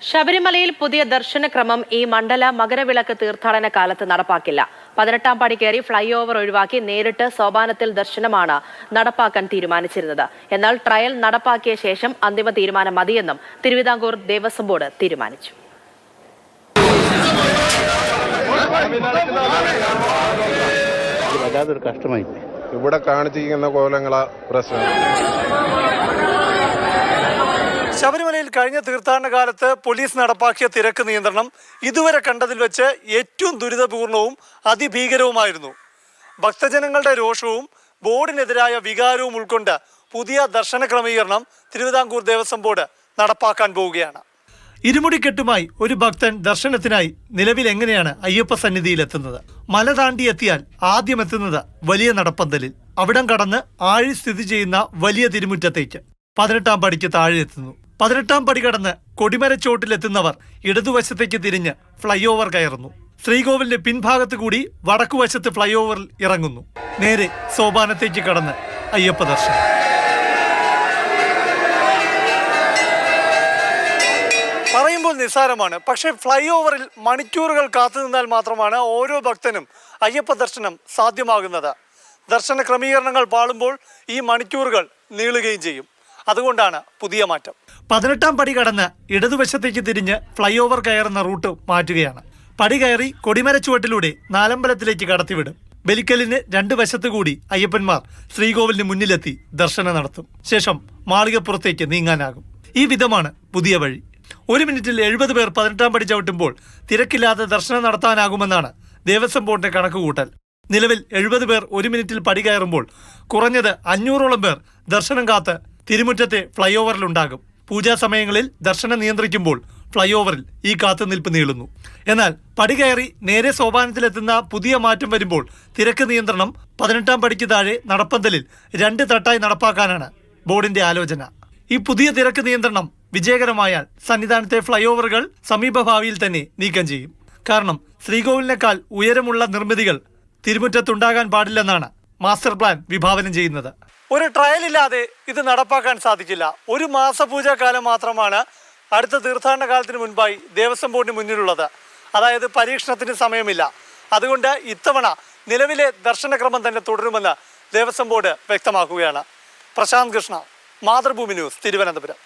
ശബരിമലയിൽ പുതിയ ദർശനക്രമം ഈ മണ്ഡല മകരവിളക്ക് തീർത്ഥാടന കാലത്ത് നടപ്പാക്കില്ല. 18-ാം പടി കയറി ഫ്ളൈ ഓവർ ഒഴിവാക്കി നേരിട്ട് സോപാനത്തിൽ ദർശനമാണ് നടപ്പാക്കാൻ തീരുമാനിച്ചിരുന്നത്. എന്നാൽ ട്രയൽ നടപ്പാക്കിയ ശേഷം അന്തിമ തീരുമാനം മതിയെന്നും തിരുവിതാംകൂർ ദേവസ്വം ബോർഡ് തീരുമാനിച്ചു. ഇവിടെ കാണിച്ചിരിക്കുന്ന കോലങ്ങളാ പ്രശ്നം. ശബരിമലയിൽ കഴിഞ്ഞ തീർത്ഥാടന കാലത്ത് പോലീസ് നടപ്പാക്കിയ തിരക്ക് നിയന്ത്രണം ഇതുവരെ കണ്ടതിൽ വെച്ച് ഏറ്റവും ദുരിതപൂർണവും അതിഭീകരവുമായിരുന്നു. ഭക്തജനങ്ങളുടെ രോഷവും ബോർഡിനെതിരായ വികാരവും ഉൾക്കൊണ്ട് പുതിയ ദർശന ക്രമീകരണം തിരുവിതാംകൂർ ദേവസ്വം ബോർഡ് നടപ്പാക്കാൻ പോവുകയാണ്. ഇരുമുടിക്കെട്ടുമായി ഒരു ഭക്തൻ ദർശനത്തിനായി നിലവിൽ എങ്ങനെയാണ് അയ്യപ്പ സന്നിധിയിലെത്തുന്നത്? മല താണ്ടി എത്തിയാൽ ആദ്യം എത്തുന്നത് വലിയ നടപ്പന്തലിൽ. അവിടം കടന്ന് ആഴി സ്ഥിതി ചെയ്യുന്ന വലിയ തിരുമുറ്റത്തേക്ക് 18-ാം പടിക്ക് താഴെ എത്തുന്നു. 18-ാം പടി കടന്ന് കൊടിമരച്ചോട്ടിലെത്തുന്നവർ ഇടതുവശത്തേക്ക് തിരിഞ്ഞ് ഫ്ളൈ ഓവർ കയറുന്നു. ശ്രീകോവിലിന്റെ പിൻഭാഗത്ത് കൂടി വടക്കുവശത്ത് ഫ്ളൈ ഓവറിൽ ഇറങ്ങുന്നു. നേരെ സോപാനത്തേക്ക് കടന്ന് അയ്യപ്പ ദർശനം. പറയുമ്പോൾ നിസ്സാരമാണ്, പക്ഷേ ഫ്ളൈ ഓവറിൽ മണിക്കൂറുകൾ കാത്തുനിന്നാൽ മാത്രമാണ് ഓരോ ഭക്തനും അയ്യപ്പ ദർശനം സാധ്യമാകുന്നത്. ദർശന ക്രമീകരണങ്ങൾ പാളുമ്പോൾ ഈ മണിക്കൂറുകൾ നീളുകയും ചെയ്യും. അതുകൊണ്ടാണ് പുതിയ മാറ്റം. 18-ാം പടി കടന്ന് ഇടതുവശത്തേക്ക് തിരിഞ്ഞ് ഫ്ളൈ ഓവർ കയറുന്ന റൂട്ട് മാറ്റുകയാണ്. പടി കയറി കൊടിമരച്ചുവട്ടിലൂടെ നാലമ്പലത്തിലേക്ക് കടത്തിവിടും. ബലിക്കലിന് 2 വശത്തു കൂടി അയ്യപ്പന്മാർ ശ്രീകോവിലിന് മുന്നിലെത്തി ദർശനം നടത്തും. ശേഷം മാളികപ്പുറത്തേക്ക് നീങ്ങാനാകും. ഈ വിധമാണ് പുതിയ വഴി. 1 മിനിറ്റിൽ 70 പേർ 18-ാം പടി ചവിട്ടുമ്പോൾ തിരക്കില്ലാതെ ദർശനം നടത്താനാകുമെന്നാണ് ദേവസ്വം ബോർഡിന്റെ കണക്കുകൂട്ടൽ. നിലവിൽ 70 പേർ 1 മിനിറ്റിൽ പടി കയറുമ്പോൾ കുറഞ്ഞത് 500ഓളം പേർ ദർശനം കാത്ത് തിരുമുറ്റത്തെ ഫ്ളൈ ഓവറിലുണ്ടാകും. പൂജാ സമയങ്ങളിൽ ദർശനം നിയന്ത്രിക്കുമ്പോൾ ഫ്ളൈ ഓവറിൽ ഈ കാത്തുനിൽപ്പ് നീളുന്നു. എന്നാൽ പടി കയറി നേരെ സോപാനത്തിലെത്തുന്ന പുതിയ മാറ്റം വരുമ്പോൾ തിരക്ക് നിയന്ത്രണം 18-ാം പടിക്ക് താഴെ നടപ്പന്തലിൽ 2 തട്ടായി നടപ്പാക്കാനാണ് ബോർഡിന്റെ ആലോചന. ഈ പുതിയ തിരക്ക് നിയന്ത്രണം വിജയകരമായാൽ സന്നിധാനത്തെ ഫ്ളൈ ഓവറുകൾ സമീപഭാവിയിൽ തന്നെ നീക്കം ചെയ്യും. കാരണം ശ്രീകോവിലിനേക്കാൾ ഉയരമുള്ള നിർമ്മിതികൾ തിരുമുറ്റത്തുണ്ടാകാൻ പാടില്ലെന്നാണ് മാസ്റ്റർ പ്ലാൻ വിഭാവനം ചെയ്യുന്നത്. ഒരു ട്രയലില്ലാതെ ഇത് നടപ്പാക്കാൻ സാധിക്കില്ല. 1 മാസപൂജാകാലം മാത്രമാണ് അടുത്ത തീർത്ഥാടന കാലത്തിന് മുൻപായി ദേവസ്വം ബോർഡിന് മുന്നിലുള്ളത്. അതായത് പരീക്ഷണത്തിന് സമയമില്ല. അതുകൊണ്ട് ഇത്തവണ നിലവിലെ ദർശനക്രമം തന്നെ തുടരുമെന്ന് ദേവസ്വം ബോർഡ് വ്യക്തമാക്കുകയാണ്. പ്രശാന്ത് കൃഷ്ണ, മാതൃഭൂമി ന്യൂസ്, തിരുവനന്തപുരം.